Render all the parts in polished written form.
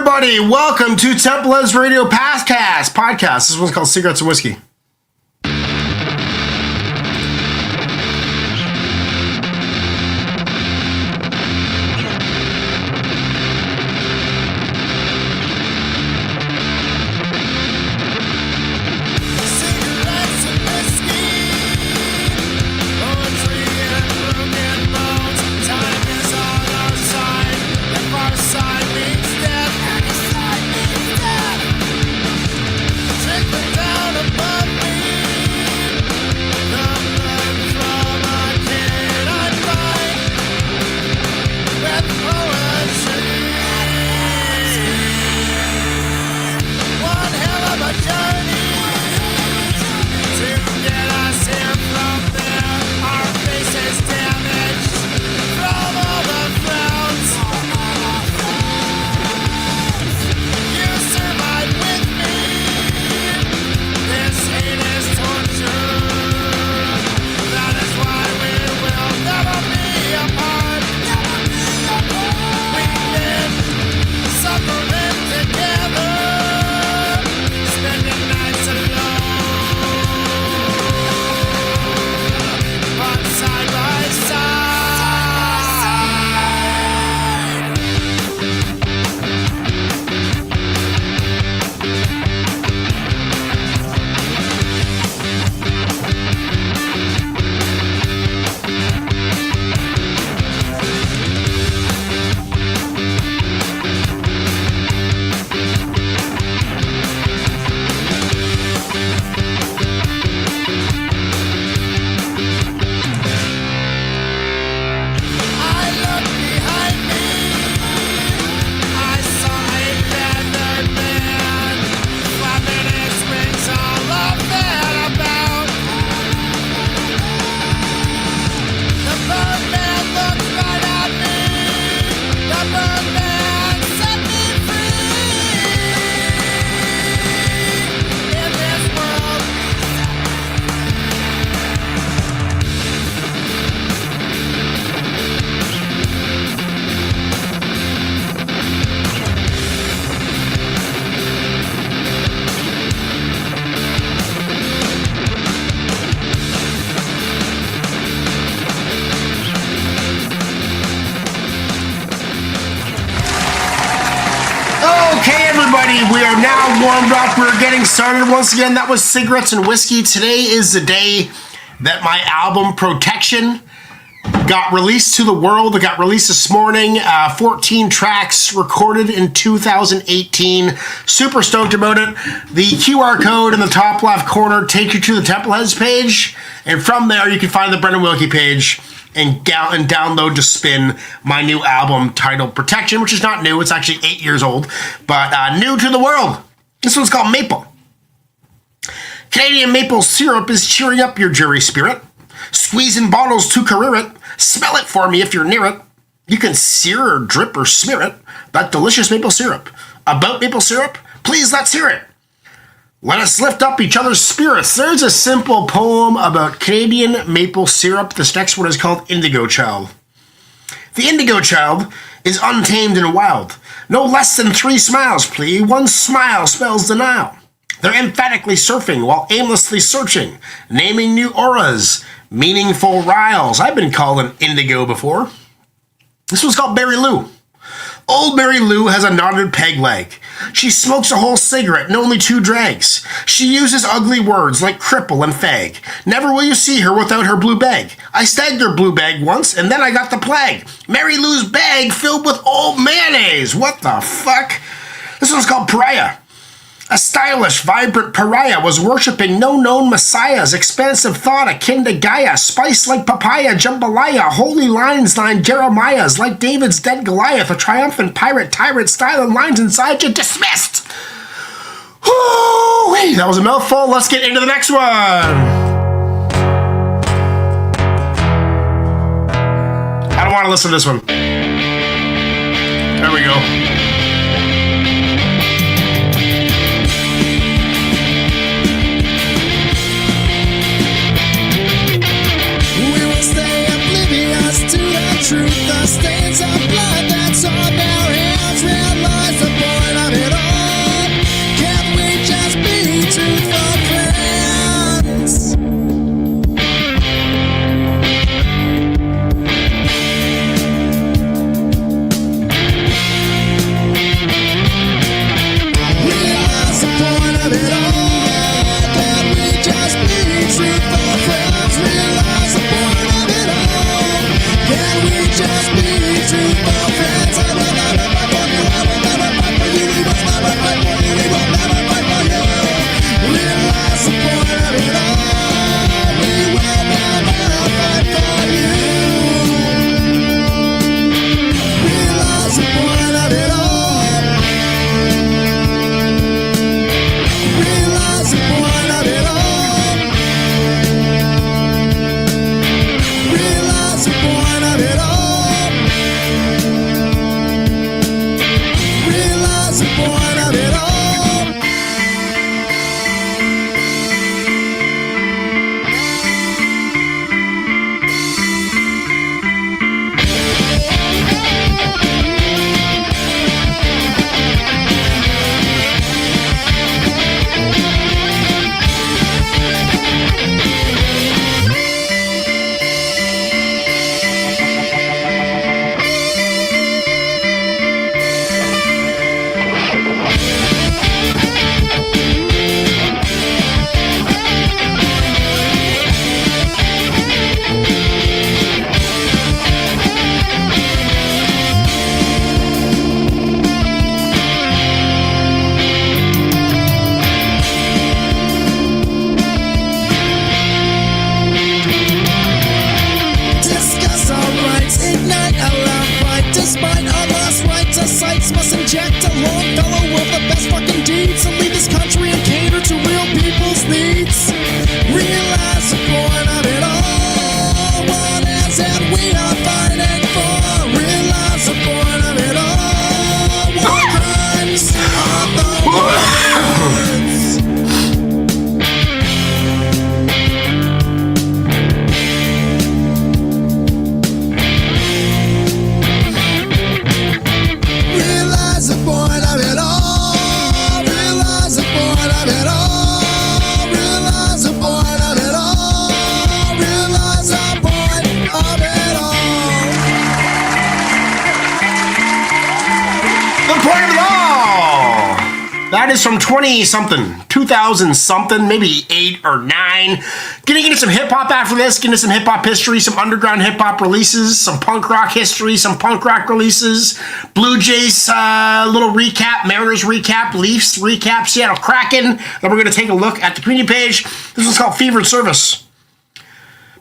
everybody. Welcome to Templeheads Radio Podcast. This one's called Cigarettes and Whiskey. We are now warmed up. We're getting started once again. That was Cigarettes and Whiskey. Today is the day that my album Protection got released to the world. It got released this morning. 14 tracks recorded in 2018. Super stoked about it. The QR code in the top left corner takes you to the Templeheads page. And from there, you can find the Brendan Wilkie page and download to spin my new album titled Protection, which is not new. It's actually 8 years old, but new to the world. This one's called Maple. Canadian maple syrup is cheering up your jury spirit. Squeezing bottles to career it. Smell it for me if you're near it. You can sear or drip or smear it. That delicious maple syrup. About maple syrup, please let's hear it. Let us lift up each other's spirits. There's a simple poem about Canadian maple syrup. This next one is called Indigo Child. The indigo child is untamed and wild. No less than 3 smiles, plea. 1 smile spells denial. They're emphatically surfing while aimlessly searching, naming new auras, meaningful riles. I've been called an indigo before. This one's called Mary Lou. Old Mary Lou has a knotted peg leg. She smokes a whole cigarette and only 2 drags. She uses ugly words like cripple and fag. Never will you see her without her blue bag. I stagged her blue bag once and then I got the plague. Mary Lou's bag filled with old mayonnaise. What the fuck? This one's called Pariah. A stylish, vibrant pariah was worshipping no known messiahs, expansive thought akin to Gaia, spice like papaya, jambalaya, holy lines line Jeremiah's, like David's dead Goliath, a triumphant pirate, tyrant, style and lines inside you dismissed. Woo-wee, that was a mouthful. Let's get into the next one. I don't want to listen to this one. There we go. Truth, the stains of blood that's on our hands. Realize the point That is from 20-something, 2000-something, maybe 8 or 9. Gonna get into some hip-hop after this, get into some hip-hop history, some underground hip-hop releases, some punk rock history, some punk rock releases, Blue Jays little recap, Mariners recap, Leafs recap, Seattle Kraken. Then we're gonna take a look at the community page. This one's called Fevered Service.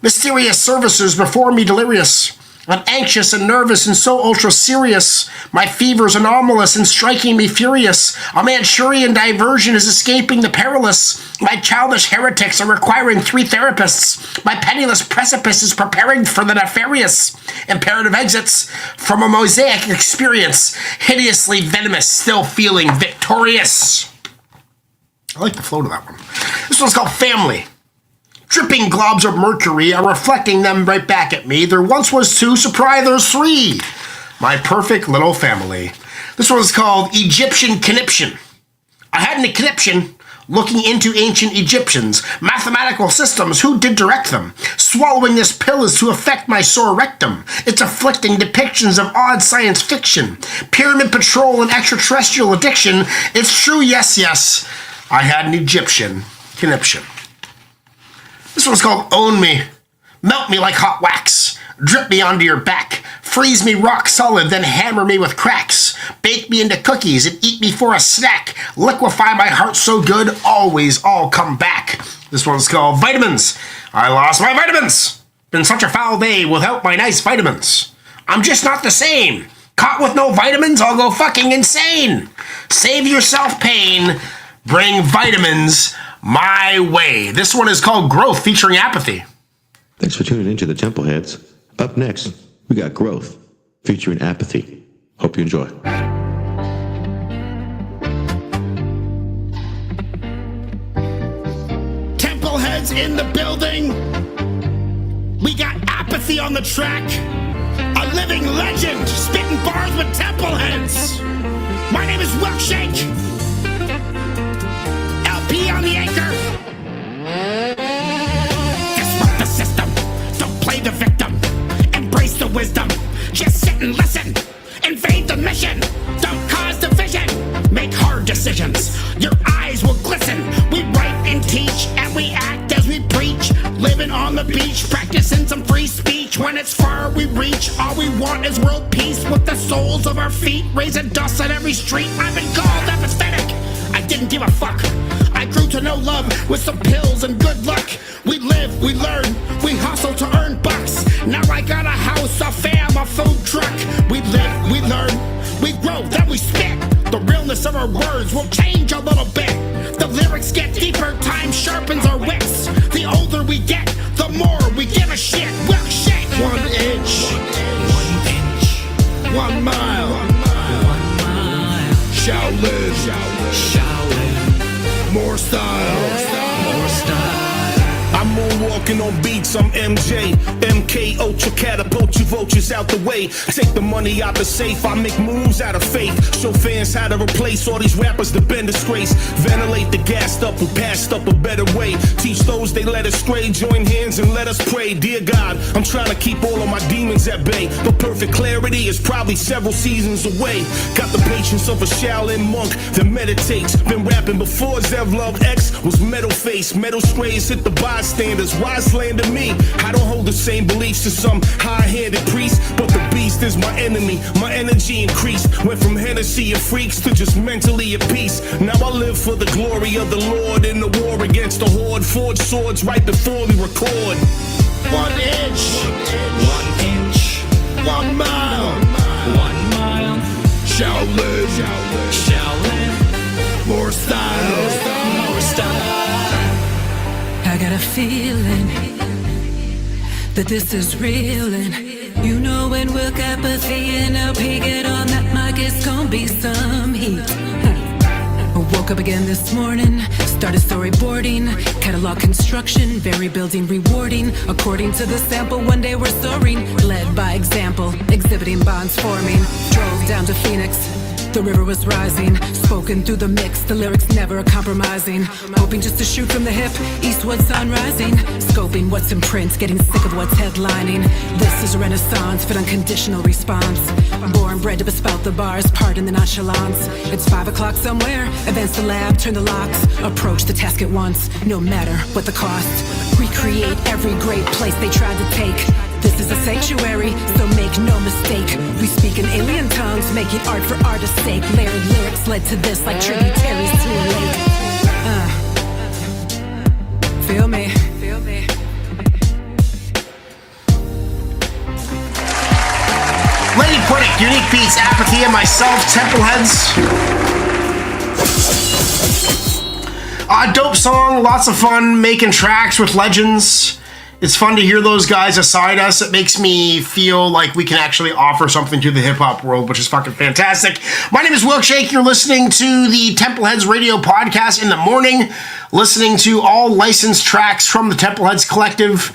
Mysterious services before me delirious. I'm anxious and nervous and so ultra serious. My fever's anomalous and striking me furious. A Manchurian diversion is escaping the perilous. My childish heretics are requiring 3 therapists. My penniless precipice is preparing for the nefarious. Imperative exits from a mosaic experience. Hideously venomous, still feeling victorious. I like the flow to that one. This one's called Family. Dripping globs of mercury are reflecting them right back at me. There once was 2, surprise, there's 3. My perfect little family. This one is called Egyptian Conniption. I had an conniption looking into ancient Egyptians, mathematical systems, who did direct them? Swallowing this pill is to affect my sore rectum. It's afflicting depictions of odd science fiction. Pyramid patrol and extraterrestrial addiction. It's true, yes, yes. I had an Egyptian conniption. This one's called Own Me. Melt me like hot wax. Drip me onto your back. Freeze me rock solid, then hammer me with cracks. Bake me into cookies and eat me for a snack. Liquefy my heart so good, always all come back. This one's called Vitamins. I lost my vitamins. Been such a foul day without my nice vitamins. I'm just not the same. Caught with no vitamins, I'll go fucking insane. Save yourself pain. Bring vitamins my way. This one is called Growth, featuring Apathy. Thanks for tuning into the Temple Heads. Up next, we got Growth, featuring Apathy. Hope you enjoy. Temple Heads in the building. We got Apathy on the track. A living legend, spitting bars with Temple Heads. My name is Wilkshake. On the anchor. Disrupt the system. Don't play the victim. Embrace the wisdom. Just sit and listen. Invade the mission. Don't cause division. Make hard decisions. Your eyes will glisten. We write and teach, and we act as we preach. Living on the beach, practicing some free speech. When it's far we reach, all we want is world peace. With the soles of our feet, raising dust on every street. I've been called apathetic. I didn't give a fuck. I grew to know love with some pills and good luck. We live, we learn, we hustle to earn bucks. Now I got a house, a fam, a food truck. We live, we learn, we grow, then we spit. The realness of our words will change a little bit. The lyrics get deeper, time sharpens our wits. The older we get, the more we give a shit. We'll shake 1 inch, 1 mile, Shaolin. More style, more style. I'm moonwalking on beats, I'm MJ. MK Ultra catapult you vultures out the way. Take the money out the safe, I make moves out of faith. Show fans how to replace all these rappers that been disgraced. Ventilate the gassed up who passed up a better way. Teach those they led astray, join hands and let us pray. Dear God, I'm trying to keep all of my demons at bay. But perfect clarity is probably several seasons away. Got the patience of a Shaolin monk that meditates. Been rapping before Zev Love X was metal face. Metal strays hit the bystanders, why slander me? I don't hold the same beliefs as some high-handed priest, but the beast is my enemy. My energy increased, went from Hennessy and freaks to just mentally at peace. Now I live for the glory of the Lord in the war against the horde. Forge swords right before we record. 1 inch, 1 mile, Shaolin, more style. I got a feeling that this is real, and you know when Wilk Apathy and LP get on that mic, it's gonna be some heat. I woke up again this morning, started storyboarding, catalog construction, very building rewarding. According to the sample, one day we're soaring, led by example, exhibiting bonds forming. Drove down to Phoenix, The river was rising, spoken through the mix, the lyrics never compromising. Hoping just to shoot from the hip, Eastwood sun rising. Scoping what's in print, getting sick of what's headlining. This is a renaissance, fit unconditional response. Born bred to bespout the bars, pardon the nonchalance. It's 5 o'clock somewhere, advance the lab, turn the locks. Approach the task at once, no matter what the cost. Recreate every great place they tried to take. This is a sanctuary, so make no mistake. We speak in alien tongues, making art for artist's sake. Layered lyrics led to this like tributaries to a lake. Feel me. Lady Puttick, Unique Beats, Apathy, and myself, Templeheads. Dope song, lots of fun making tracks with legends. It's fun to hear those guys aside us. It makes me feel like we can actually offer something to the hip-hop world, which is fucking fantastic. My name is Wilkshake. You're listening to the Templeheads Radio Podcast in the morning, listening to all licensed tracks from the Templeheads Collective,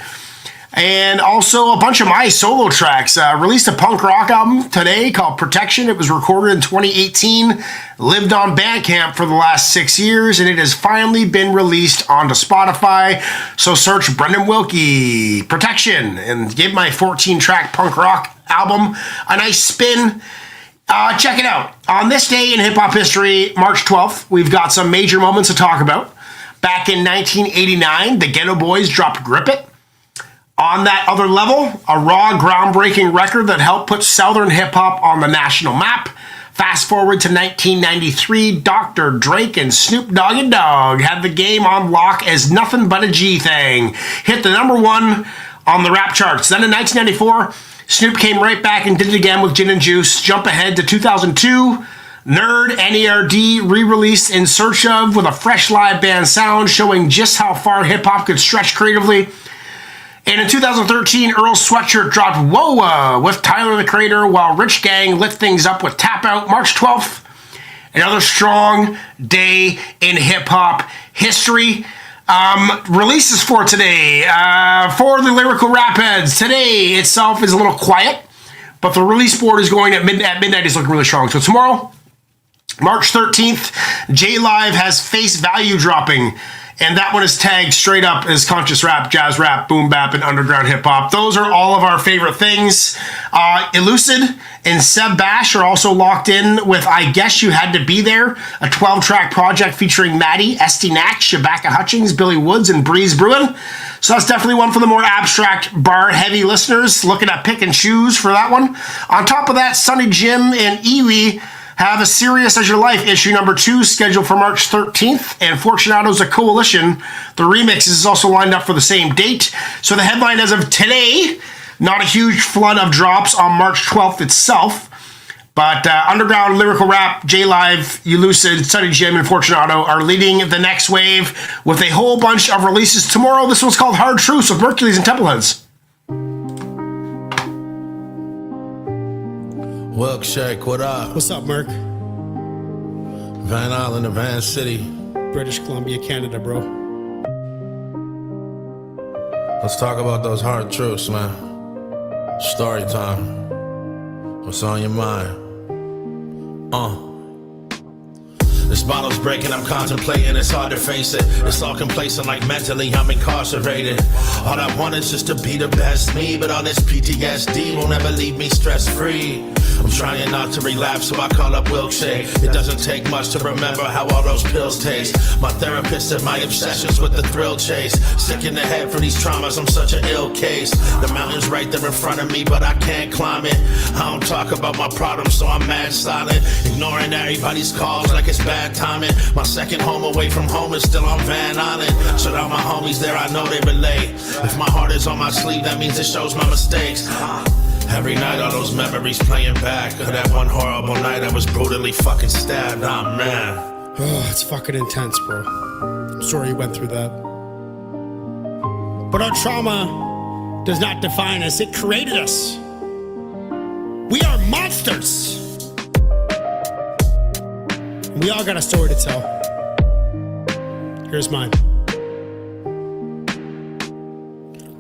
and also a bunch of my solo tracks. Released a punk rock album today called Protection. It was recorded in 2018, lived on Bandcamp for the last 6 years, and it has finally been released onto Spotify. So search Brendan Wilkie Protection and give my 14-track punk rock album a nice spin. Check it out. On this day in hip-hop history, March 12th, we've got some major moments to talk about. Back in 1989, the Ghetto Boys dropped Grip It. On that other level, a raw, groundbreaking record that helped put Southern hip-hop on the national map. Fast forward to 1993, Dr. Drake and Snoop Doggy Dogg had the game on lock as Nothing But a G Thing. Hit the #1 on the rap charts. Then in 1994, Snoop came right back and did it again with Gin and Juice. Jump ahead to 2002, Nerd NERD re-released In Search Of with a fresh live band sound showing just how far hip-hop could stretch creatively. And in 2013, Earl Sweatshirt dropped Whoa with Tyler the Creator, while Rich Gang lit things up with Tap Out. March 12th, another strong day in hip-hop history. Releases for today. For the lyrical rap heads, today itself is a little quiet, but the release board is going at midnight is looking really strong. So tomorrow, March 13th, J-Live has Face Value dropping. And that one is tagged straight up as conscious rap, jazz rap, boom bap, and underground hip hop. Those are all of our favorite things. Elucid and Seb Bash are also locked in with I Guess You Had to Be There, a 12-track project featuring Maddie, Esty Nack, Shabaka Hutchings, Billy Woods, and Breeze Bruin. So that's definitely one for the more abstract, bar-heavy listeners looking at pick and choose for that one. On top of that, Sonny Jim and Iwi have a Serious As Your Life issue #2 scheduled for March 13th, and Fortunato's A Coalition. The remix is also lined up for the same date. So the headline as of today, not a huge flood of drops on March 12th itself, but underground lyrical rap, J-Live, Elucid, Sonny Jim, and Fortunato are leading the next wave with a whole bunch of releases tomorrow. This one's called Hard Truths with Mercules and Templeheads. Wilkshake, what up? What's up, Merc? Van Island, Advanced City. British Columbia, Canada, bro. Let's talk about those hard truths, man. Story time. What's on your mind? This bottle's breaking, I'm contemplating, it's hard to face it. It's all complacent, like mentally I'm incarcerated. All I want is just to be the best me, but all this PTSD won't ever leave me stress-free. I'm trying not to relapse, so I call up Wilkshake. It doesn't take much to remember how all those pills taste. My therapist and my obsessions with the thrill chase. Sick in the head for these traumas, I'm such an ill case. The mountain's right there in front of me, but I can't climb it. I don't talk about my problems, so I'm mad silent. Ignoring everybody's calls like it's bad timing. My second home away from home is still on Van Island. Shout out my homies there, I know they relate. If my heart is on my sleeve, that means it shows my mistakes. Every night all those memories playing back of that one horrible night I was brutally fucking stabbed. Oh man. Oh, it's fucking intense, bro. I'm sorry you went through that. But our trauma does not define us, it created us. We are monsters. We all got a story to tell. Here's mine.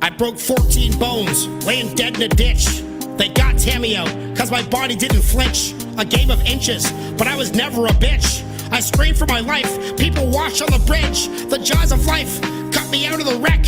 I broke 14 bones, laying dead in a ditch. They got Tammy out, cause my body didn't flinch. A game of inches, but I was never a bitch. I screamed for my life, people watched on the bridge. The jaws of life cut me out of the wreck.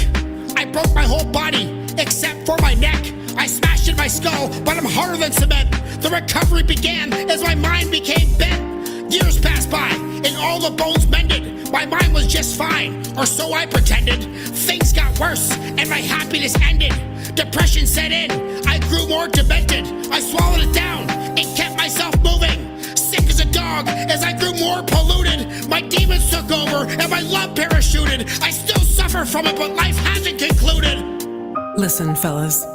I broke my whole body, except for my neck. I smashed in my skull, but I'm harder than cement. The recovery began as my mind became bent. Years passed by, and all the bones mended. My mind was just fine, or so I pretended. Things got worse, and my happiness ended. Depression set in, I grew more demented. I swallowed it down, and kept myself moving. Sick as a dog, as I grew more polluted. My demons took over, and my love parachuted. I still suffer from it, but life hasn't concluded. Listen, fellas.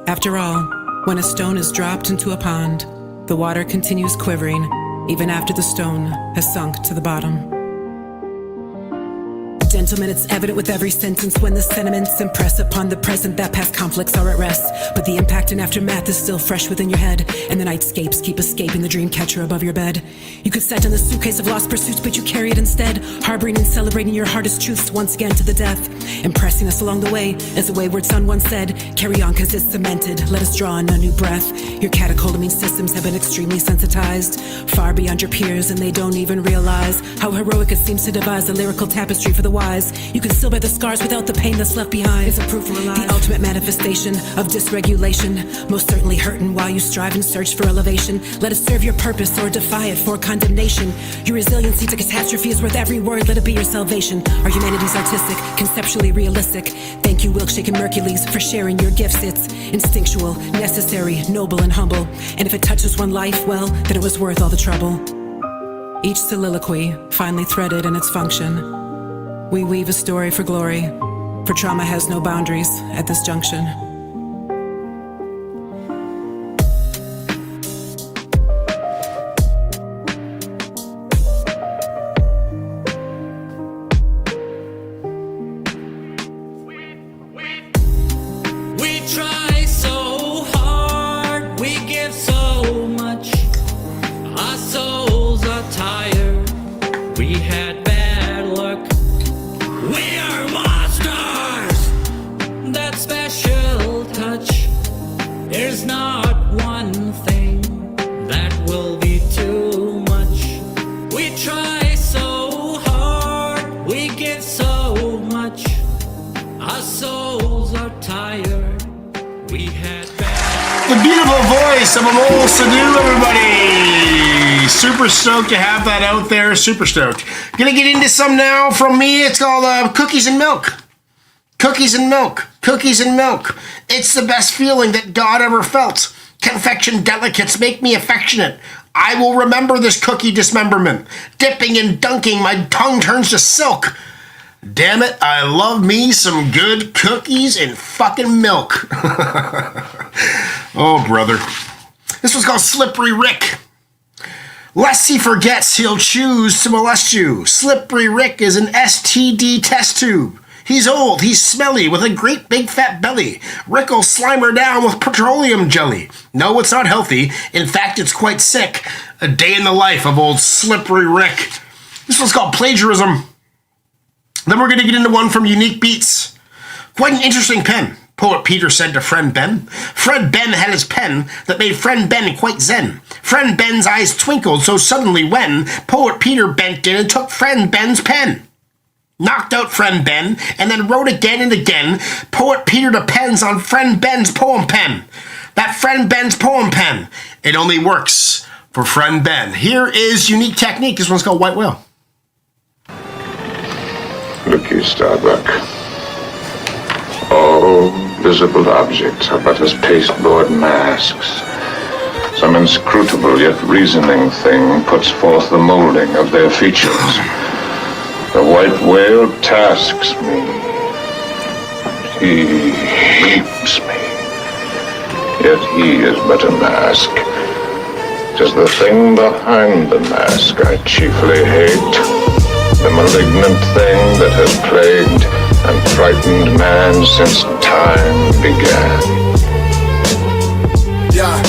After all, when a stone is dropped into a pond, the water continues quivering even after the stone has sunk to the bottom. Gentlemen, it's evident with every sentence when the sentiments impress upon the present that past conflicts are at rest. But the impact and aftermath is still fresh within your head, and the nightscapes keep escaping the dream catcher above your bed. You could set down the suitcase of lost pursuits, but you carry it instead, harboring and celebrating your hardest truths once again to the death, impressing us along the way, as the wayward son once said, carry on cause it's cemented, let us draw in a new breath. Your catecholamine systems have been extremely sensitized, far beyond your peers, and they don't even realize how heroic it seems to devise a lyrical tapestry for the wise. You can still bear the scars without the pain that's left behind. It's a proof we're alive. The ultimate manifestation of dysregulation, most certainly hurting while you strive and search for elevation. Let it serve your purpose or defy it for condemnation. Your resiliency to catastrophe is worth every word, let it be your salvation. Our humanity's artistic, conceptually realistic. Thank you, Wilkshire and Mercules, for sharing your gifts. It's instinctual, necessary, noble and humble. And if it touches one life, well, then it was worth all the trouble. Each soliloquy finally threaded in its function. We weave a story for glory, for trauma has no boundaries at this junction. We try so hard, we give so much. Our souls are tired, we had bad luck. We are monsters! That special touch. There's not one thing that will be too much. We try so hard, we give so much. Our souls are tired. We had bad. The beautiful voice of Amol Sadu, everybody. Super stoked to have that out there. Super stoked. Gonna get into some now from me. It's called Cookies and Milk. Cookies and milk. Cookies and milk. It's the best feeling that God ever felt. Confection delicates make me affectionate. I will remember this cookie dismemberment. Dipping and dunking, my tongue turns to silk. Damn it, I love me some good cookies and fucking milk. Oh, brother. This one's called Slippery Rick. Lest he forgets, he'll choose to molest you. Slippery Rick is an STD test tube. He's old, he's smelly, with a great big fat belly. Rick'll slime her down with petroleum jelly. No, it's not healthy. In fact, it's quite sick. A day in the life of old Slippery Rick. This one's called Plagiarism. Then we're going to get into one from Unique Beats. Quite an interesting pen, Poet Peter said to Friend Ben. Friend Ben had his pen that made Friend Ben quite zen. Friend Ben's eyes twinkled so suddenly when Poet Peter bent in and took Friend Ben's pen. Knocked out Friend Ben, and then wrote again and again. Poet Peter depends on Friend Ben's poem pen. That Friend Ben's poem pen. It only works for Friend Ben. Here is Unique Technique. This one's called White Whale. Look you, Starbuck. All visible objects are but as pasteboard masks. Some inscrutable yet reasoning thing puts forth the molding of their features. The white whale tasks me. He heaps me. Yet he is but a mask. 'Tis the thing behind the mask I chiefly hate. The malignant thing that has plagued and frightened man since time began. Yeah.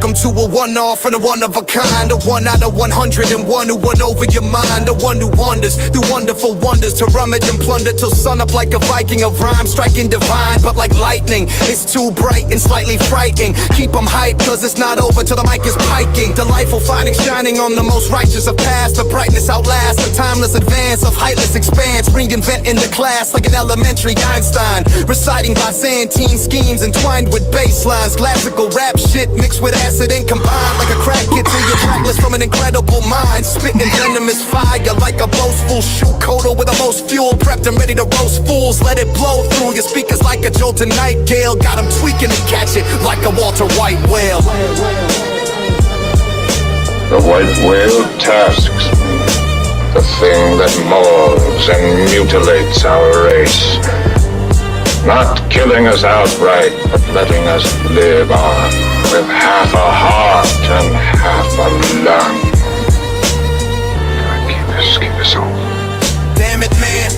Welcome to a one-off and a one-of-a-kind, a 1 out of 100 and one who won over your mind, a one who wanders through wonderful wonders to rummage and plunder till sun up like a Viking of rhyme, striking divine, but like lightning, it's too bright and slightly frightening. Keep them hyped, cause it's not over till the mic is piking. Delightful finding shining on the most righteous of past, the brightness outlasts the timeless advance of heightless expanse, reinventing the class like an elementary Einstein, reciting Byzantine schemes entwined with bass lines, classical rap shit mixed with acid and combined like a crack kid till you're trackless from an incredible mind, spitting venomous fire like a boastful shoe coder with the most fuel, prepped and ready to roast fools, let it blow through your speakers like a jolting night gale, got them tweaking to catch it like a Walter White whale. The white whale tasks me, the thing that mauls and mutilates our race. Not killing us outright, but letting us live on with half a heart and half a lung. Keep us all. Damn it, man.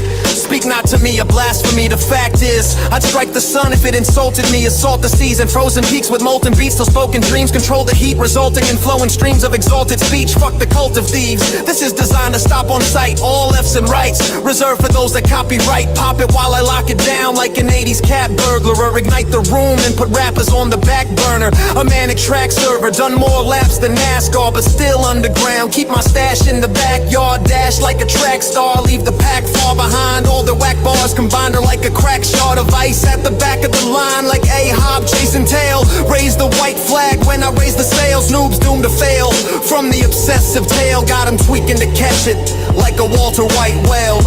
Speak not to me, a blasphemy. The fact is, I'd strike the sun if it insulted me. Assault the seas and frozen peaks with molten beats till spoken dreams control the heat, resulting in flowing streams of exalted speech. Fuck the cult of thieves. This is designed to stop on sight. All lefts and rights, reserved for those that copyright. Pop it while I lock it down like an 80s cat burglar. Ignite the room and put rappers on the back burner. A manic track server, done more laps than NASCAR, but still underground. Keep my stash in the backyard, dash like a track star. Leave the pack far behind. All the whack bars combined are like a crack shot of ice at the back of the line, like A-Hop chasing tail. Raise the white flag when I raise the sails. Noobs doomed to fail from the obsessive tale. Got him tweaking to catch it like a Walter White whale.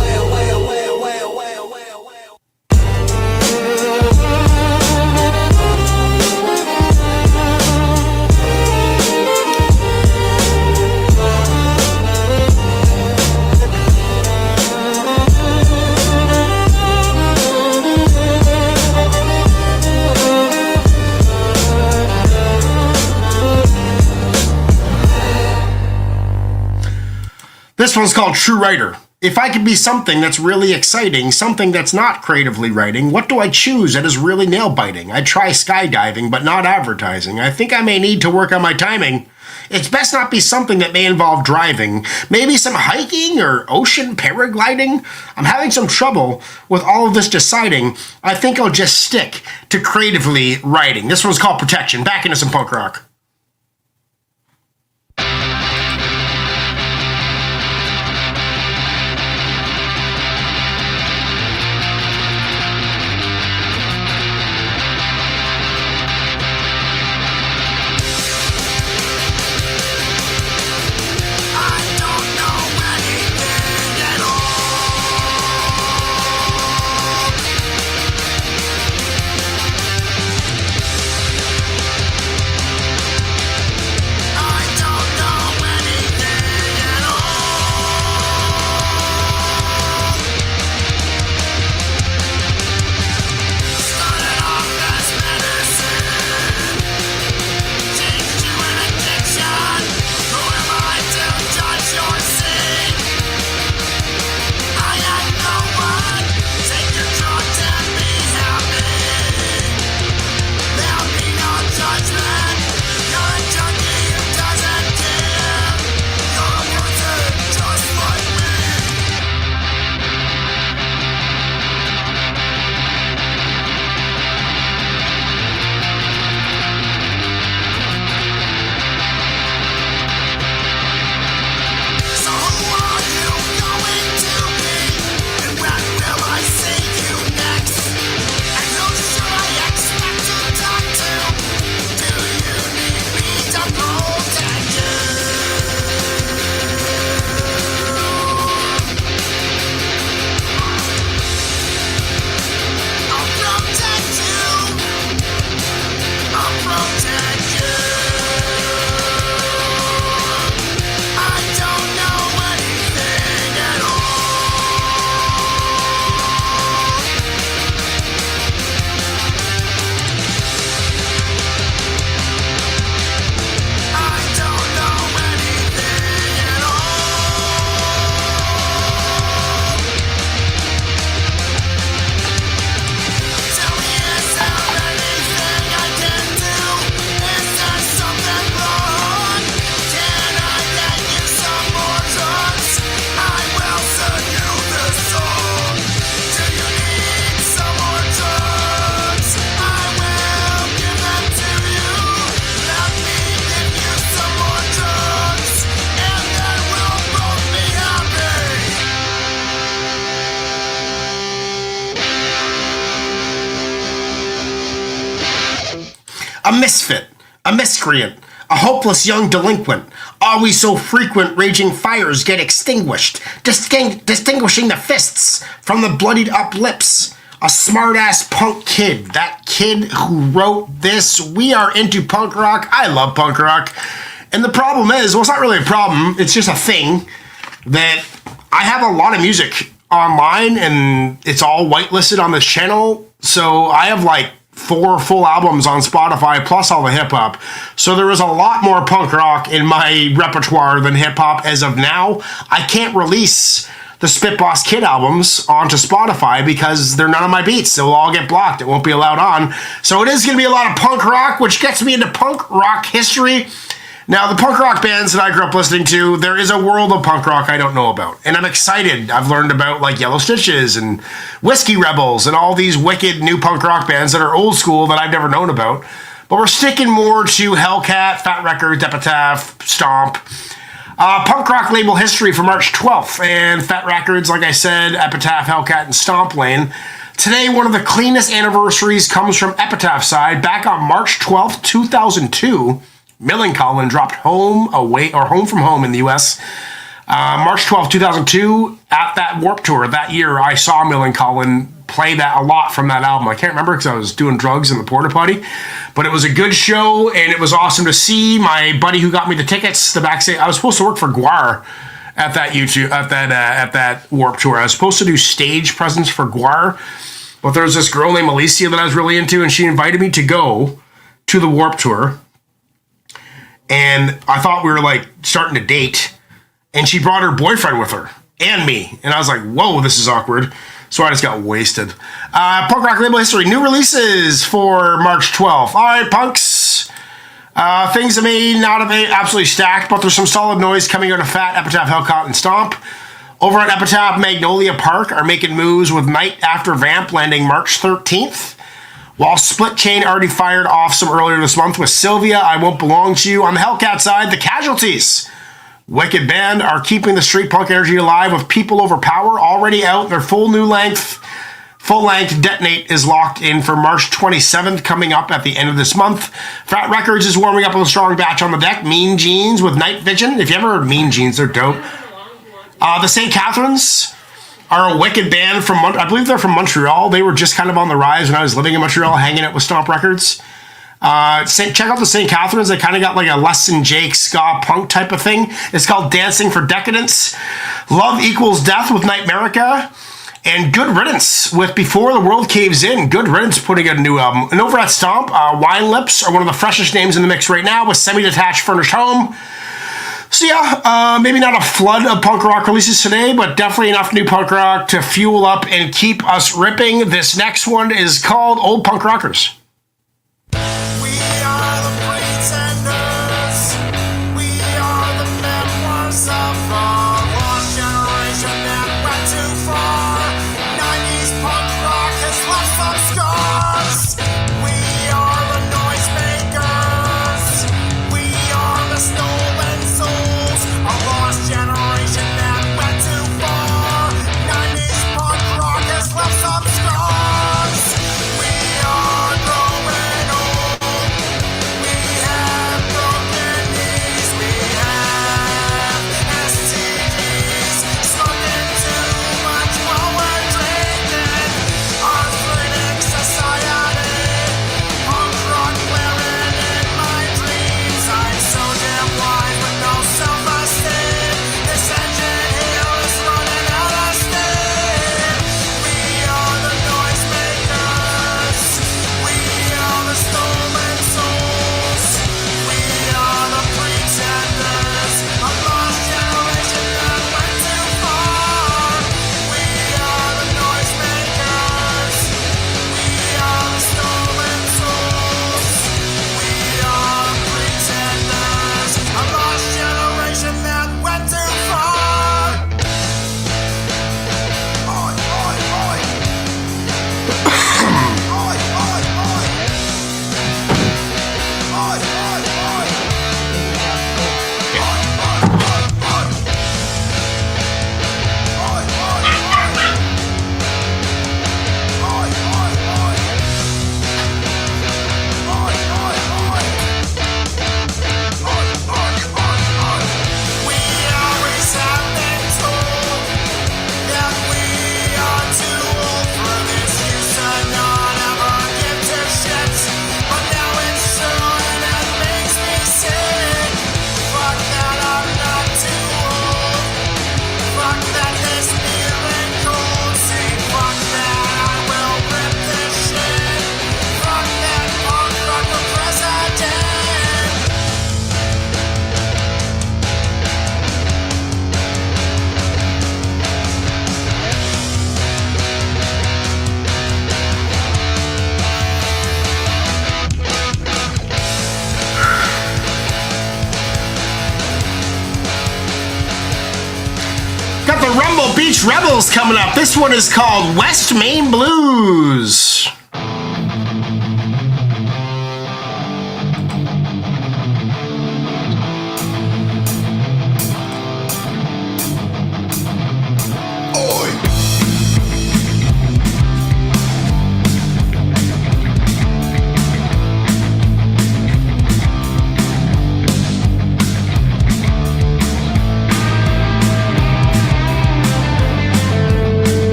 This one's called True Writer. If I could be something that's really exciting, something that's not creatively writing, what do I choose that is really nail-biting? I try skydiving, but not advertising. I think I may need to work on my timing. It's best not be something that may involve driving. Maybe some hiking or ocean paragliding. I'm having some trouble with all of this deciding. I think I'll just stick to creatively writing. This one's called Protection. Back into some punk rock. misfit, a miscreant, a hopeless young delinquent. Always so frequent, raging fires get extinguished, distinguishing the fists from the bloodied up lips. A smart-ass punk kid. That kid who wrote this. We are into punk rock. I love punk rock. And the problem is, well, it's not really a problem. It's just a thing that I have a lot of music online and it's all whitelisted on this channel. So I have like 4 full albums on Spotify plus all the hip hop. So there is a lot more punk rock in my repertoire than hip hop as of now. I can't release the Spit Boss Kid albums onto Spotify because they're none of my beats. They'll all get blocked. It won't be allowed on. So it is going to be a lot of punk rock, which gets me into punk rock history. Now, the punk rock bands that I grew up listening to, there is a world of punk rock I don't know about. And I'm excited. I've learned about like Yellow Stitches and Whiskey Rebels and all these wicked new punk rock bands that are old school that I've never known about. But we're sticking more to Hellcat, Fat Records, Epitaph, Stomp. Punk rock label history for March 12th. And Fat Records, like I said, Epitaph, Hellcat, and Stomp Lane. Today, one of the cleanest anniversaries comes from Epitaph's side. Back on March 12th, 2002, Millencolin dropped Home from Home in the US. March 12th, 2002, at that Warped Tour that year, I saw Millencolin play that a lot from that album. I can't remember because I was doing drugs in the porta potty, but it was a good show and it was awesome to see. My buddy who got me the tickets, the backstage, I was supposed to work for Gwar at that Warped Tour. I was supposed to do stage presence for Gwar, but there was this girl named Alicia that I was really into, and she invited me to go to the Warped Tour. And I thought we were like starting to date, and she brought her boyfriend with her and me. And I was like, whoa, this is awkward. So I just got wasted. Punk rock label history. New releases for March 12th. All right, punks. Things that may not have been absolutely stacked, but there's some solid noise coming out of Fat, Epitaph, Hellcat, and Stomp. Over at Epitaph, Magnolia Park are making moves with Night After Vamp landing March 13th. While Split Chain already fired off some earlier this month with Sylvia, I Won't Belong to You. On the Hellcat side, the Casualties. Wicked Band are keeping the street punk energy alive with People Over Power already out. Their full-length Detonate is locked in for March 27th, coming up at the end of this month. Fat Records is warming up with a strong batch on the deck. Mean Jeans with Night Vision. If you ever heard Mean Jeans, they're dope. The St. Catharines are a wicked band from, I believe they're from Montreal. They were just kind of on the rise when I was living in Montreal, hanging out with Stomp Records. Check out the St. Catharines. They kind of got like a Less Than Jake ska punk type of thing. It's called Dancing for Decadence. Love Equals Death with Nightmerica. And Good Riddance with Before the World Caves In. Good Riddance putting out a new album. And over at Stomp, Wine Lips are one of the freshest names in the mix right now with Semi-Detached Furnished Home. So yeah, maybe not a flood of punk rock releases today, but definitely enough new punk rock to fuel up and keep us ripping. This next one is called Old Punk Rockers. Left some scars. We are Rumble Beach Rebels coming up. This one is called West Main Blues.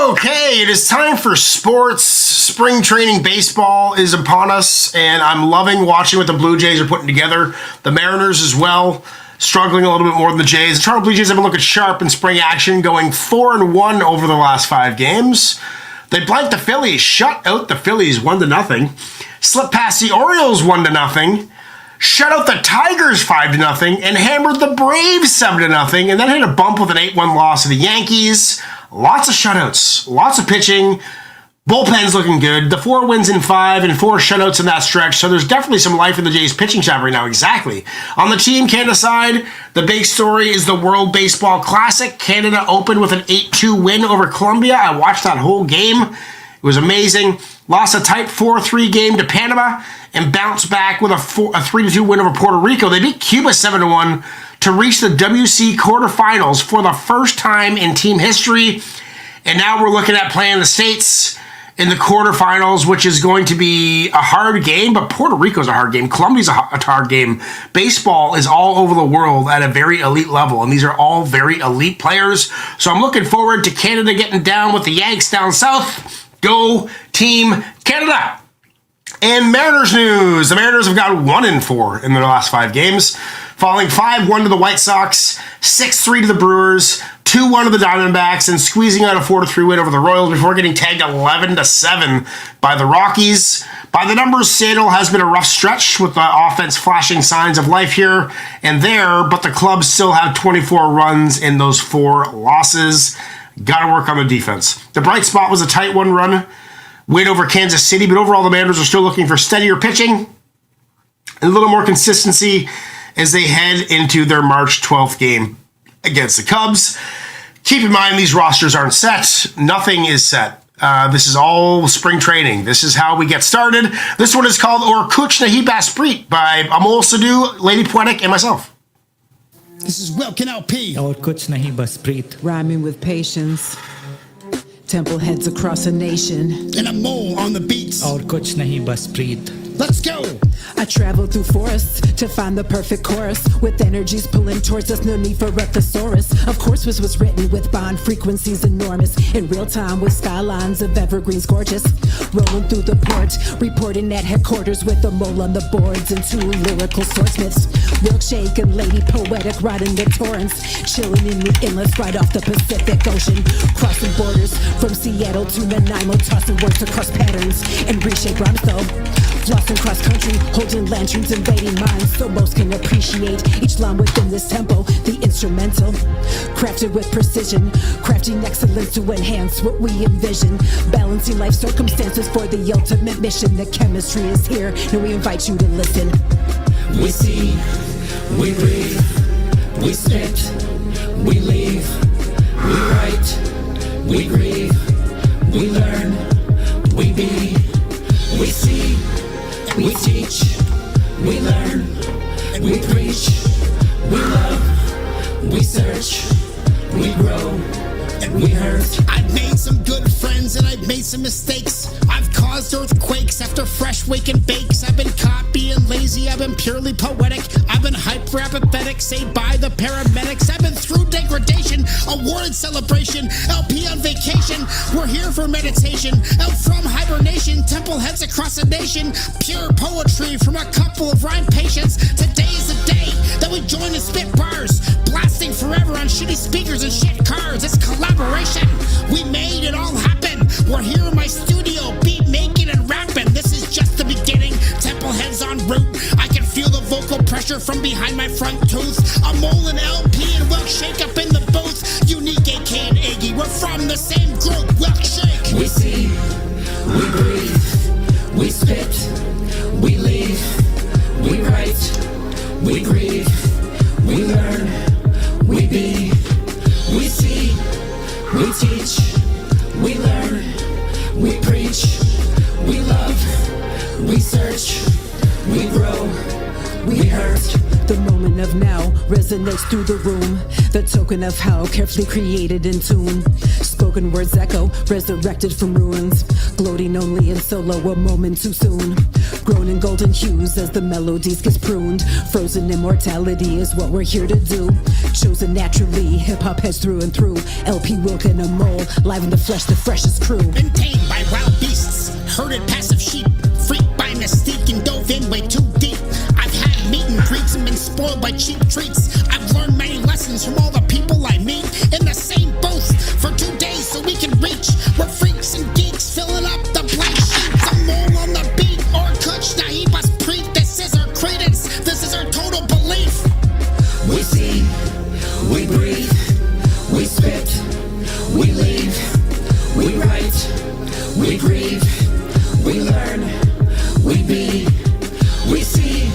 Okay, it is time for sports. Spring training baseball is upon us, and I'm loving watching what the Blue Jays are putting together. The Mariners as well, struggling a little bit more than the Jays. The Toronto Blue Jays have been looking sharp in spring action, going 4-1 over the last 5 games. They blanked the Phillies, shut out the Phillies 1-0, slipped past the Orioles 1-0, shut out the Tigers 5-0, and hammered the Braves 7-0, and then hit a bump with an 8-1 loss to the Yankees. Lots of shutouts, lots of pitching. Bullpen's looking good. The 4 wins in 5 and 4 shutouts in that stretch. So there's definitely some life in the Jays pitching staff right now. Exactly. On the Team Canada side, the big story is the World Baseball Classic. Canada opened with an 8-2 win over Colombia. I watched that whole game. It was amazing. Lost a tight 4-3 game to Panama and bounced back with a 3-2 win over Puerto Rico. They beat Cuba 7-1 to reach the WC quarterfinals for the first time in team history. And now we're looking at playing the States in the quarterfinals, which is going to be a hard game, but Puerto Rico's a hard game. Colombia's a hard game. Baseball is all over the world at a very elite level, and these are all very elite players. So I'm looking forward to Canada getting down with the Yanks down south. Go Team Canada! And Mariners news. The Mariners have got 1-4 in their last 5 games, falling 5-1 to the White Sox, 6-3 to the Brewers, 2-1 to the Diamondbacks, and squeezing out a 4-3 win over the Royals before getting tagged 11-7 by the Rockies. By the numbers, Seattle has been a rough stretch with the offense flashing signs of life here and there, but the club still have 24 runs in those 4 losses. Got to work on the defense. The bright spot was a tight one-run win over Kansas City, but overall the Mariners are still looking for steadier pitching and a little more consistency as they head into their March 12th game against the Cubs. Keep in mind, these rosters aren't set. Nothing is set. This is all spring training. This is how we get started. This one is called Or Kuch Nahi Basprit by Amol Sadu, Lady Poetic, and myself. This is Wilkin LP. और कुछ नहीं बस प्रीत Rhyming with patience. Temple heads across a nation. And a mole on the beats. और कुछ नहीं बस प्रीत Let's go. I travel through forests to find the perfect chorus. With energies pulling towards us, no need for a thesaurus. Of course, this was written with bond frequencies enormous. In real time with skylines of evergreens gorgeous. Rolling through the port, reporting at headquarters with a mole on the boards and two lyrical swordsmiths. Milkshake and Lady Poetic riding the torrents. Chilling in the inlets right off the Pacific Ocean. Crossing borders from Seattle to Nanaimo. Tossing words across patterns and reshape rhymes though. Flossing cross country, holding lanterns, invading minds, so most can appreciate each line within this tempo. The instrumental, crafted with precision, crafting excellence to enhance what we envision. Balancing life circumstances for the ultimate mission. The chemistry is here, and we invite you to listen. We see, we breathe, we spit, we leave, we write, we grieve, we learn, we be, we see, we teach, we learn, we preach, we love, we search, we grow, and we hurt. I've made some good friends and I've made some mistakes. I've caused earthquakes after fresh wake and bakes. I've been caught being lazy, I've been purely poetic. I've been hyper apathetic, saved by the paramedics. I've been through degradation, awarded celebration. LP on vacation, we're here for meditation. Out from hibernation, temple heads across the nation. Pure poetry from a couple of rhyme patients. Today's the day that we join and spit bars. Blasting forever on shitty speakers and shit cars. It's collaboration, we made it all happen. We're here in my studio, beat making and rapping. This is just the beginning, temple heads en route. I can feel the vocal pressure from behind my front tooth. A mole and LP and Wilkshake up in the booth. Unique AK and Iggy, we're from the same group. Wilkshake. We see, we breathe, we spit, we leave, we write, we grieve, we learn, we be, we see, we teach, we learn, we preach, we love, we search, we grow, we hurt. The moment of now resonates through the room. The token of how carefully created in tune. Spoken words echo, resurrected from ruins. Gloating only in solo, a moment too soon. Grown in golden hues as the melodies gets pruned. Frozen immortality is what we're here to do. Chosen naturally, hip-hop heads through and through. LP Wilkin, a mole, live in the flesh, the freshest crew. Been tamed by wild beasts, herded passive sheep. Freaked by mystique and dove in way too deep. I've had meet and greets and been spoiled by cheap treats. I've learned many lessons from all the people I meet in the same booth for 2 days so we can reach. We're freaks and geeks filling up the blank sheets. A mole on the beat or Kuch Nahi Basprit. This is our credence, this is our total belief. We see, we breathe, we spit, we leave, we write, we grieve, we learn, we be, we see,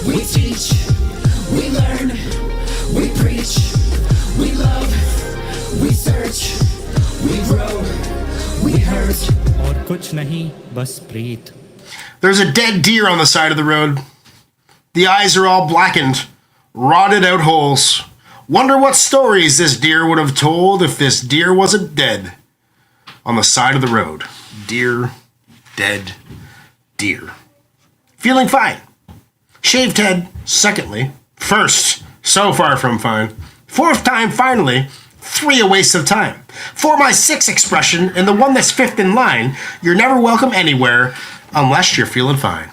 we teach, we learn, we preach, we love, we search, we grow, we hurt. और कुछ नहीं बस प्रीत. There's a dead deer on the side of the road. The eyes are all blackened, rotted out holes. Wonder what stories this deer would have told if this deer wasn't dead. On the side of the road. Deer, dead, deer. Feeling fine. Shaved head, secondly. First, so far from fine. Fourth time, finally. 3, a waste of time. 4, my 6 expression, and the one that's 5th in line. You're never welcome anywhere unless you're feeling fine.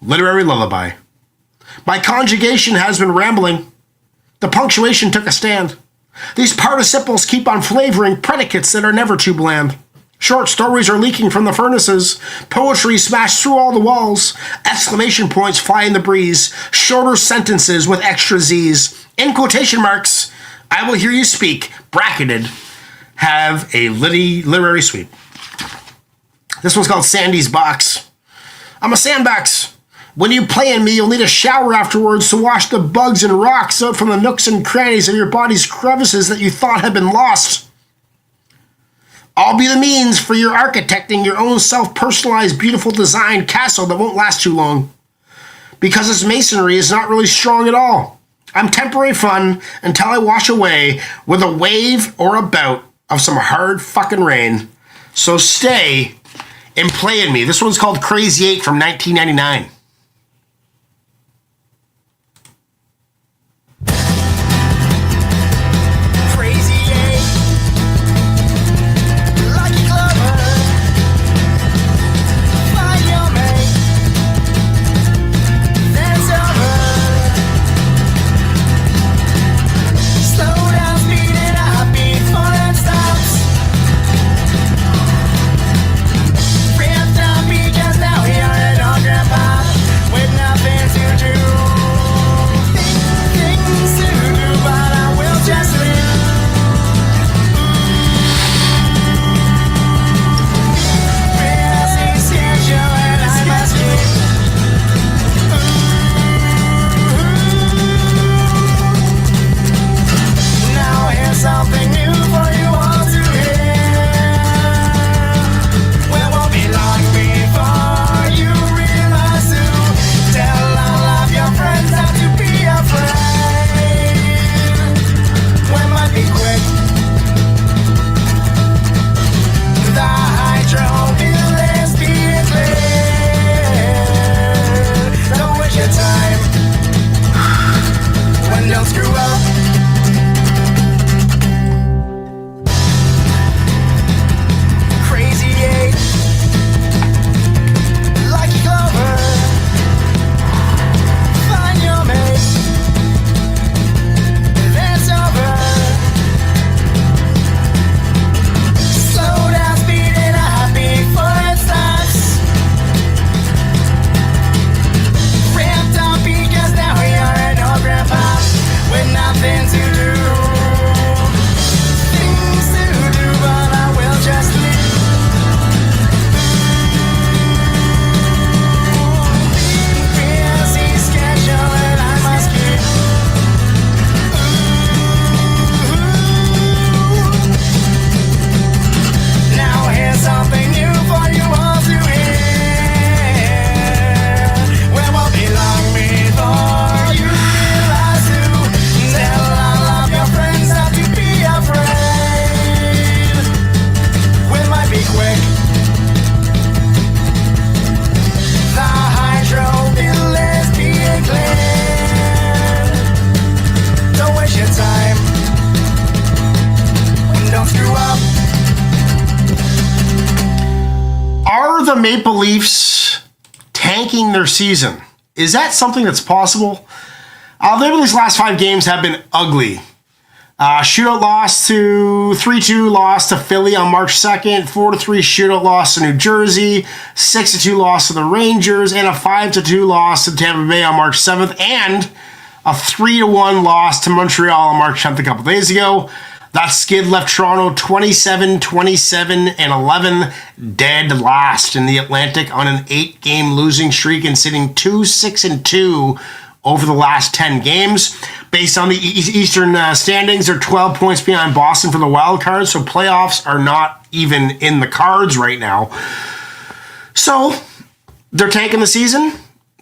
Literary lullaby. My conjugation has been rambling. The punctuation took a stand. These participles keep on flavoring predicates that are never too bland. Short stories are leaking from the furnaces. Poetry smashed through all the walls. Exclamation points fly in the breeze. Shorter sentences with extra Z's. In quotation marks, I will hear you speak, bracketed, have a literary sweep. This one's called Sandy's Box. I'm a sandbox. When you play in me, you'll need a shower afterwards to wash the bugs and rocks out from the nooks and crannies of your body's crevices that you thought had been lost. I'll be the means for your architecting your own self-personalized, beautiful design castle that won't last too long. Because its masonry is not really strong at all. I'm temporary fun until I wash away with a wave or a bout of some hard fucking rain. So stay and play in me. This one's called Crazy 8 from 1999. The Maple Leafs tanking their season. Is that something that's possible? The Maple Leafs' last 5 games have been ugly. Shootout loss to 3-2 loss to Philly on March 2nd, 4-3 shootout loss to New Jersey, 6-2 loss to the Rangers, and a 5-2 loss to Tampa Bay on March 7th, and a 3-1 loss to Montreal on March 10th a couple days ago. That skid left Toronto 27, 27, and 11 dead last in the Atlantic on an 8-game losing streak and sitting 2-6-2 over the last 10 games. Based on the Eastern standings, they're 12 points behind Boston for the wild card, so playoffs are not even in the cards right now. So, they're tanking the season.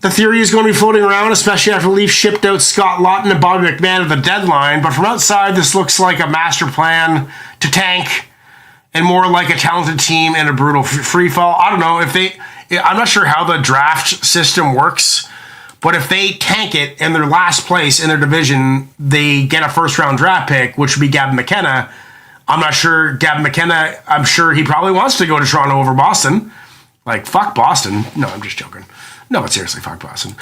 The theory is going to be floating around, especially after the Leafs shipped out Scott Laughton and Bobby McMahon at the deadline. But from outside, this looks like a master plan to tank and more like a talented team in a brutal free fall. I don't know if I'm not sure how the draft system works, but if they tank it in their last place in their division, they get a first-round draft pick, which would be Gavin McKenna. I'm not sure Gavin McKenna, I'm sure he probably wants to go to Toronto over Boston. Like, fuck Boston. No, I'm just joking. No, but seriously, fuck Boston.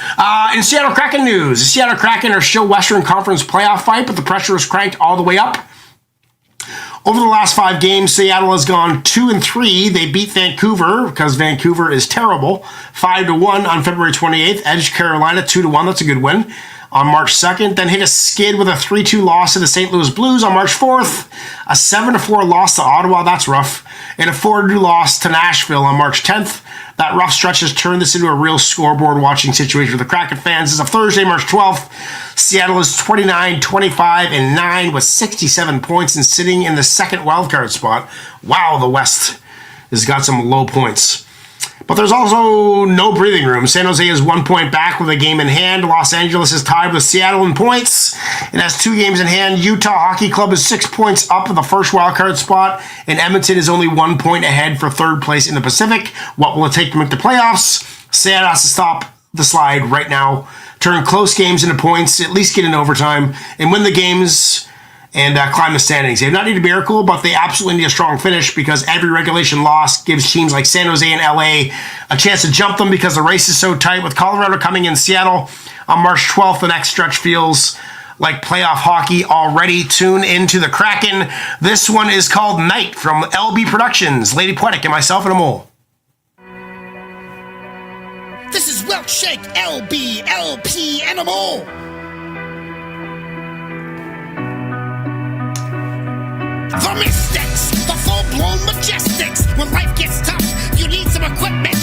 In Seattle Kraken news, the Seattle Kraken are still Western Conference playoff fight, but the pressure is cranked all the way up. Over the last 5 games, Seattle has gone 2-3. They beat Vancouver, because Vancouver is terrible, 5-1 on February 28th. Edged Carolina 2-1. That's a good win. on March 2nd, then hit a skid with a 3-2 loss to the St. Louis Blues on March 4th, a 7-4 loss to Ottawa, that's rough, and a 4-2 loss to Nashville on March 10th. That rough stretch has turned this into a real scoreboard watching situation for the Kraken fans. As of Thursday, March 12th, Seattle is 29-25-9 with 67 points and sitting in the second wildcard spot. Wow, the West has got some low points. But there's also no breathing room. San Jose is 1 point back with a game in hand. Los Angeles is tied with Seattle in points and has 2 games in hand. Utah Hockey Club is 6 points up in the first wildcard spot, and Edmonton is only 1 point ahead for third place in the Pacific. What will it take to make the playoffs? Seattle has to stop the slide right now, turn close games into points, at least get in overtime, and win the games and climb the standings. They do not need a miracle, but they absolutely need a strong finish because every regulation loss gives teams like San Jose and LA a chance to jump them because the race is so tight. With Colorado coming in Seattle on March 12th, the next stretch feels like playoff hockey already. Tune into the Kraken. This one is called Night from LB Productions, Lady Poetic, and myself and a mole. This is Wilkshake, LB, LP, and a mole. The Mystics, the full-blown Majestics. When life gets tough, you need some equipment.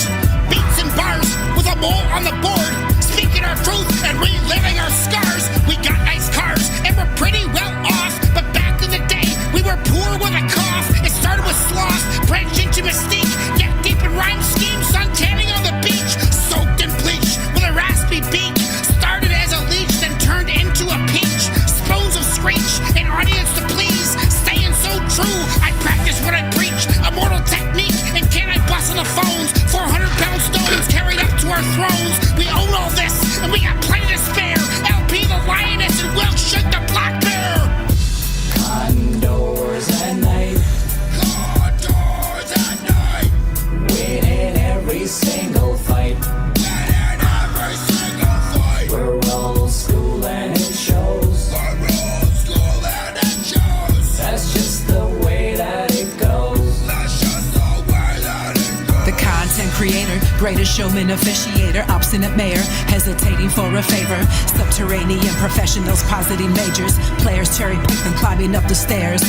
Beats and bars with a mole on the board. Speaking our truth and reliving our scars. We got nice cars and we're pretty well off. But back in the day, we were poor with a cough. It started with sloth, branched into mystique. Neck deep in rhyme schemes, sun tanning on the beach. Soaked in bleach with a raspy beak. Started as a leech, then turned into a peach. Spoons of screech, an audience to please. Staying so true, I practice what I preach. Immortal technique, and can I bust on the phones? 400-pound stones carried up to our thrones. We own all this, and we got plenty to spare. LP the lioness and Wilkshire the black bear. Condors at night. Condors at night. Winning every single fight. Winning every single fight. We're old school and it shows. We're old school and it shows. That's just the way that it goes. That's just the way that it goes. The content creator, greatest showman, officiator, obstinate mayor, hesitating for a favor. Subterranean professionals, positing majors, players cherry pick them climbing up the stairs.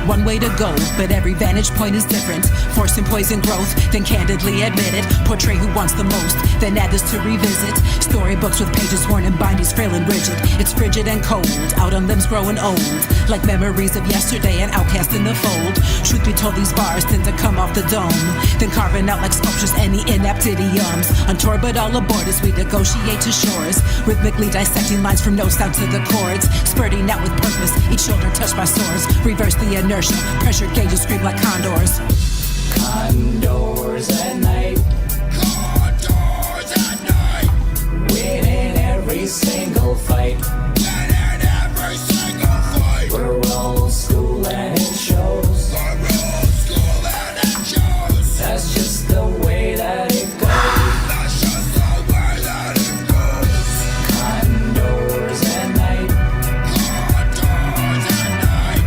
One way to go, but every vantage point is different. Forcing poison growth, then candidly admit it. Portray who wants the most, then add this to revisit. Storybooks with pages worn and bindings frail and rigid. It's frigid and cold, out on limbs growing old. Like memories of yesterday, an outcast in the fold. Truth be told, these bars tend to come off the dome, then carving out like sculptures any inept idioms. Untoward but all aboard as we negotiate to shores. Rhythmically dissecting lines from notes down to the chords. Spurting out with purpose, each shoulder touched by swords. Reverse the inertia, pressure gauges scream like condors. Condors at night. Condors at night. Winning every single fight. Winning every single fight. We're old school and it shows. We're old school and it shows. That's just the way that it goes. That's just the way that it goes. Condors at night. Condors at night.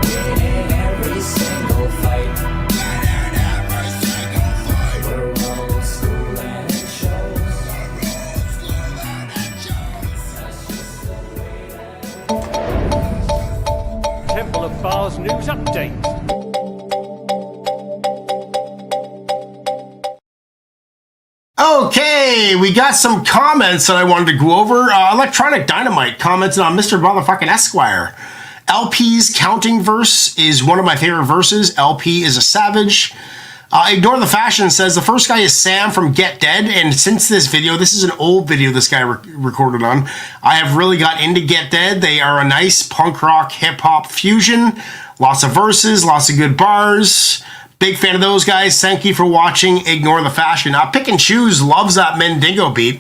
Winning every single fight. Winning every single fight. We're old school and it shows. We're old school and it shows. That's just the way that it goes. Temple of Bars news update. Okay, we got some comments that I wanted to go over. Electronic Dynamite commented on Mr. Motherfucking Esquire. LP's counting verse is one of my favorite verses. LP is a savage. Ignore the Fashion says the first guy is Sam from Get Dead, and since this video, this is an old video this guy recorded on, I have really got into Get Dead. They are a nice punk rock hip hop fusion. Lots of verses, lots of good bars. Big fan of those guys. Thank you for watching Ignore the Fashion. Pick and Choose loves that Mendingo beat.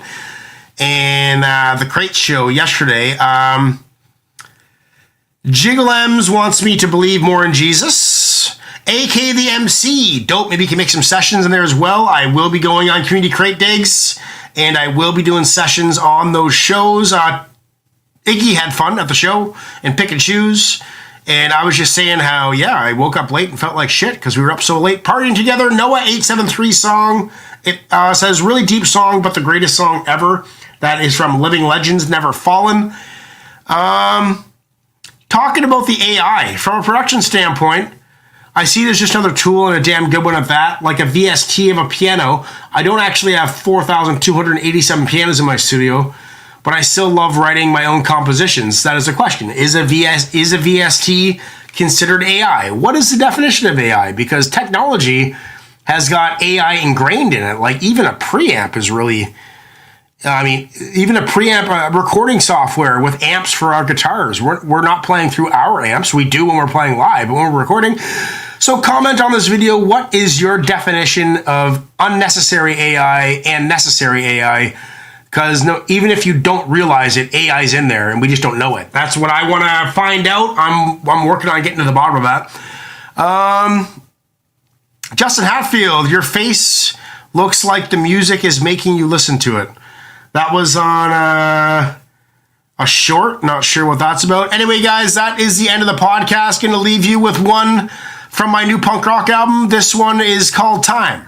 And the Crate Show yesterday. Jiggle M's wants me to believe more in Jesus. AK the MC. Dope. Maybe you can make some sessions in there as well. I will be going on Community Crate Digs. And I will be doing sessions on those shows. Iggy had fun at the show. And Pick and Choose. And I was just saying how, yeah, I woke up late and felt like shit because we were up so late partying together. Noah 873 song. It says really deep song, but the greatest song ever. That is from Living Legends Never Fallen. Talking about the AI, from a production standpoint, I see there's just another tool and a damn good one at that, like a VST of a piano. I don't actually have 4,287 pianos in my studio, but I still love writing my own compositions. That is the question. Is a VST considered AI? What is the definition of AI? Because technology has got AI ingrained in it. Like even a preamp is really, even a preamp recording software with amps for our guitars. We're not playing through our amps. We do when we're playing live, but when we're recording. So comment on this video. What is your definition of unnecessary AI and necessary AI? Because even if you don't realize it, AI's in there and we just don't know it. That's what I want to find out. I'm working on getting to the bottom of that. Justin Hatfield, your face looks like the music is making you listen to it. That was on a short. Not sure what that's about. Anyway, guys, that is the end of the podcast. Going to leave you with one from my new punk rock album. This one is called Time.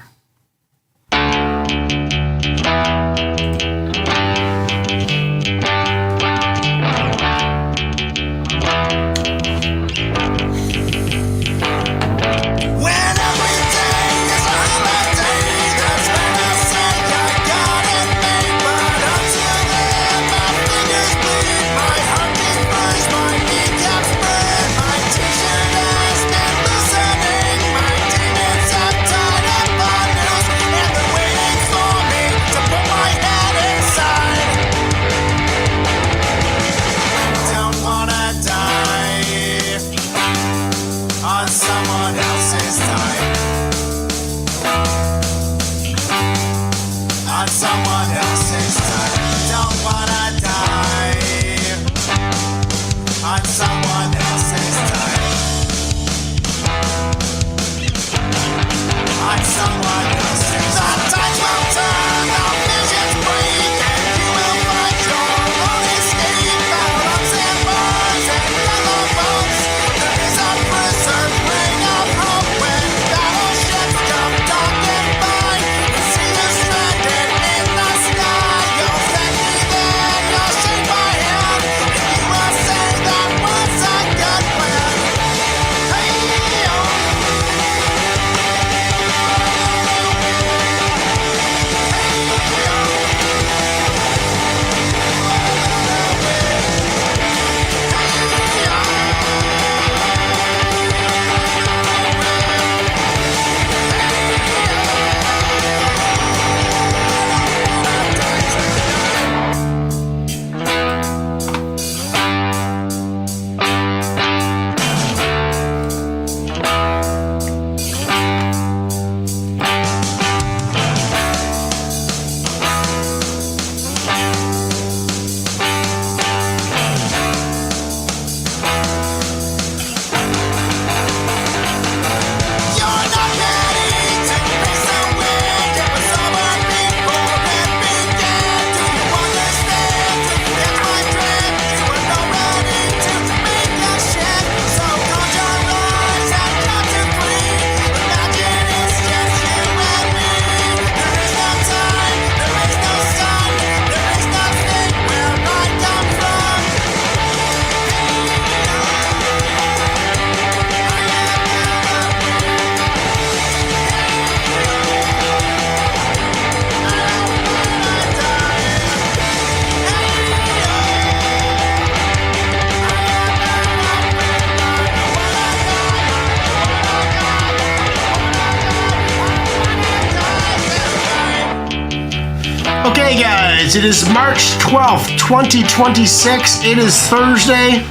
Okay, guys, it is March 12th, 2026. It is Thursday.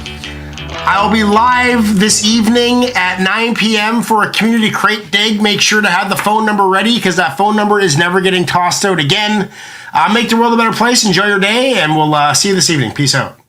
I'll be live this evening at 9 p.m. for a community crate dig. Make sure to have the phone number ready because that phone number is never getting tossed out again. Make the world a better place. Enjoy your day, and we'll see you this evening. Peace out.